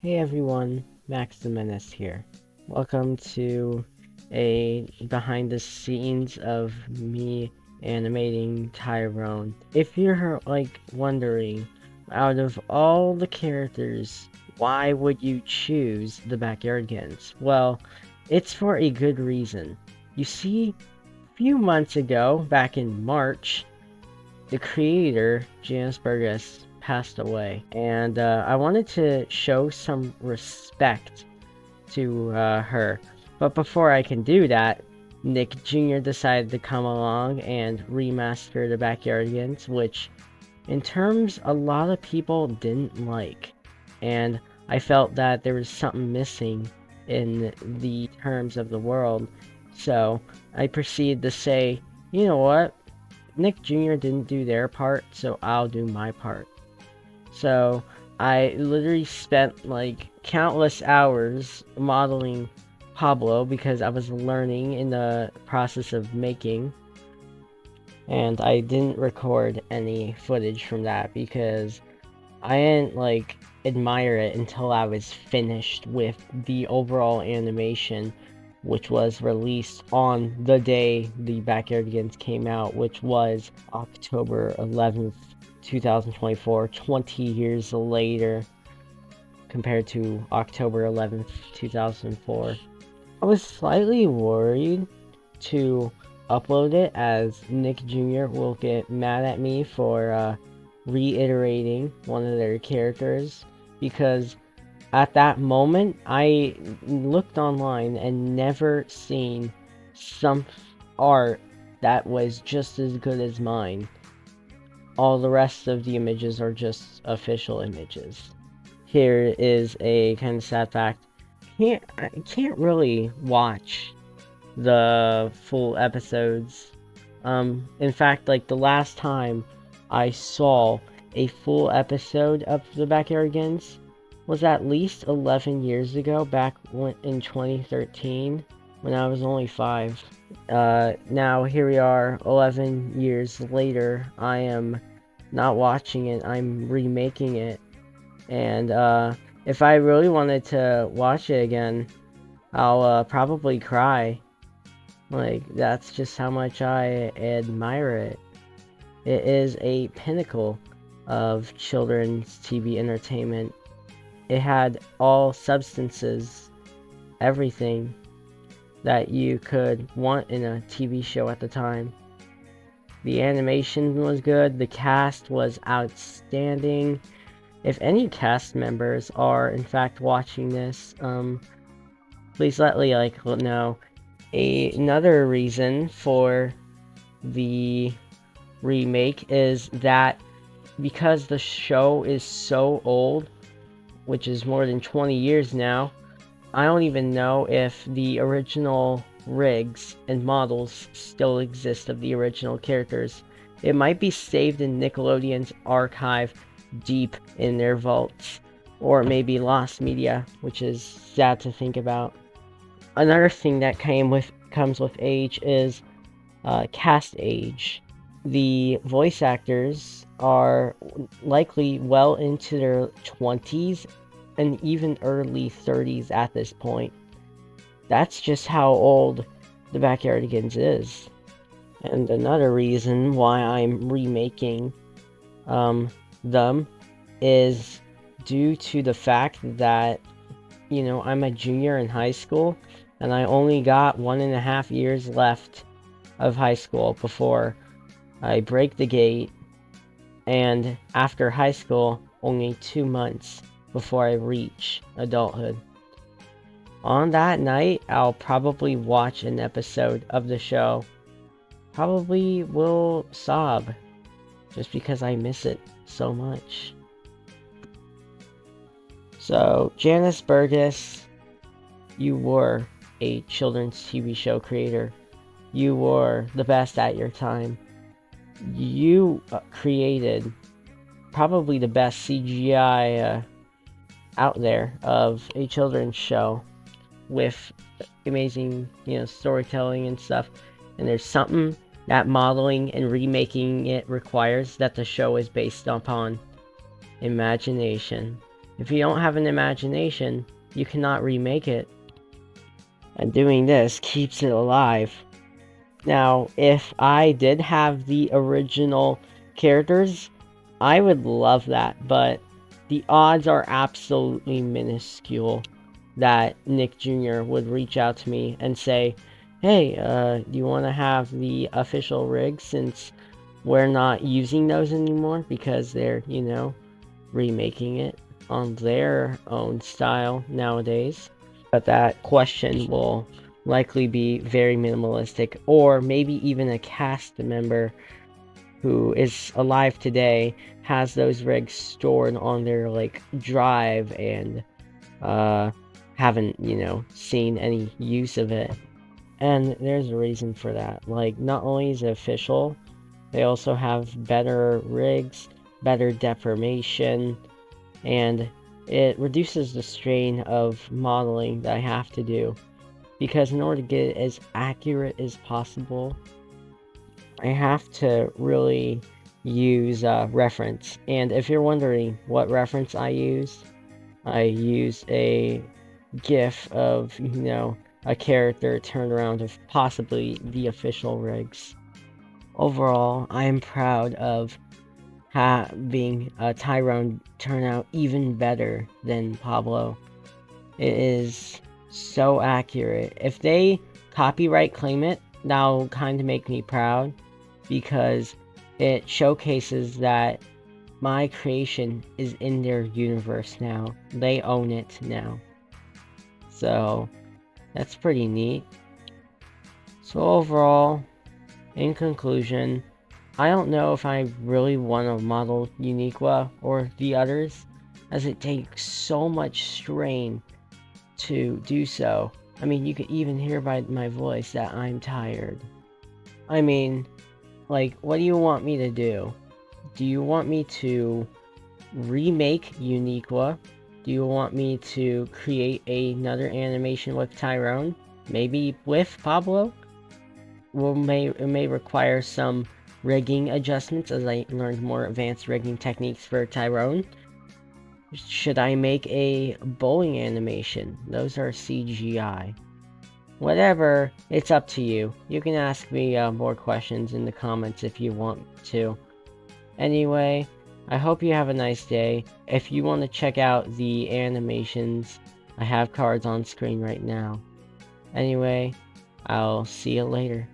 Hey everyone, Max the Menace here. Welcome to a behind the scenes of me animating Tyrone. If you're wondering, out of all the characters, why would you choose the Backyardigans? Well, it's for a good reason. You see, a few months ago, back in March, the creator, Janice Burgess, passed away, and I wanted to show some respect to her. But before I can do that, Nick Jr. decided to come along and remaster the Backyardigans, which, in terms, a lot of people didn't like, and I felt that there was something missing in the terms of the world. So I proceeded to say, you know what? Nick Jr. didn't do their part, so I'll do my part. So I literally spent countless hours modeling Pablo because I was learning in the process of making, and I didn't record any footage from that because I didn't admire it until I was finished with the overall animation, which was released on the day the Backyardigans came out, which was October 11th, 2024, 20 years later compared to October 11th, 2004. I was slightly worried to upload it as Nick Jr. will get mad at me for reiterating one of their characters because at that moment I looked online and never seen some art that was just as good as mine. All the rest of the images are just official images. Here is a kind of sad fact. I can't really watch the full episodes. In fact, the last time I saw a full episode of The Backyardigans was at least 11 years ago, back in 2013, when I was only 5. Now here we are, 11 years later. I am not watching it, I'm remaking it. And if I really wanted to watch it again, I'll probably cry. That's just how much I admire it. It is a pinnacle of children's TV entertainment. It had all substances, everything that you could want in a TV show at the time. The animation was good, the cast was outstanding. If any cast members are in fact watching this, please let me know. Another reason for the remake is that because the show is so old, which is more than 20 years now, I don't even know if the original rigs and models still exist of the original characters. It might be saved in Nickelodeon's archive deep in their vaults, or maybe lost media, which is sad to think about. Another thing that comes with age is cast age. The voice actors are likely well into their 20s and even early 30s at this point. That's just how old the Backyardigans is. And another reason why I'm remaking them is due to the fact that, I'm a junior in high school and I only got 1.5 years left of high school before I break the gate, and after high school, only 2 months before I reach adulthood. On that night, I'll probably watch an episode of the show. Probably will sob, just because I miss it so much. So, Janice Burgess, you were a children's TV show creator. You were the best at your time. You created probably the best CGI out there of a children's show with amazing, storytelling and stuff. And there's something that modeling and remaking it requires that the show is based upon: imagination. If you don't have an imagination, you cannot remake it. And doing this keeps it alive. Now, if I did have the original characters, I would love that, but the odds are absolutely minuscule that Nick Jr. would reach out to me and say, hey, do you want to have the official rig since we're not using those anymore because they're, remaking it on their own style nowadays? But that question will likely be very minimalistic, or maybe even a cast member who is alive today has those rigs stored on their drive and haven't seen any use of it. And there's a reason for that. Not only is it official, they also have better rigs, better deformation, and it reduces the strain of modeling that I have to do. Because in order to get it as accurate as possible, I have to really use reference. And if you're wondering what reference I use a GIF of, a character turned around of possibly the official rigs. Overall, I am proud of having Tyrone turn out even better than Pablo. It is so accurate. If they copyright claim it, that'll kind of make me proud because it showcases that my creation is in their universe now. They own it now. So that's pretty neat. So overall, in conclusion, I don't know if I really want to model Uniqua or the others, as it takes so much strain to do so. I mean, you could even hear by my voice that I'm tired. I mean, what do you want me to do? Do you want me to remake Uniqua? Do you want me to create another animation with Tyrone? Maybe with Pablo? It may require some rigging adjustments as I learned more advanced rigging techniques for Tyrone. Should I make a bowling animation? Those are CGI. Whatever, it's up to you. You can ask me more questions in the comments if you want to. Anyway, I hope you have a nice day. If you want to check out the animations, I have cards on screen right now. Anyway, I'll see you later.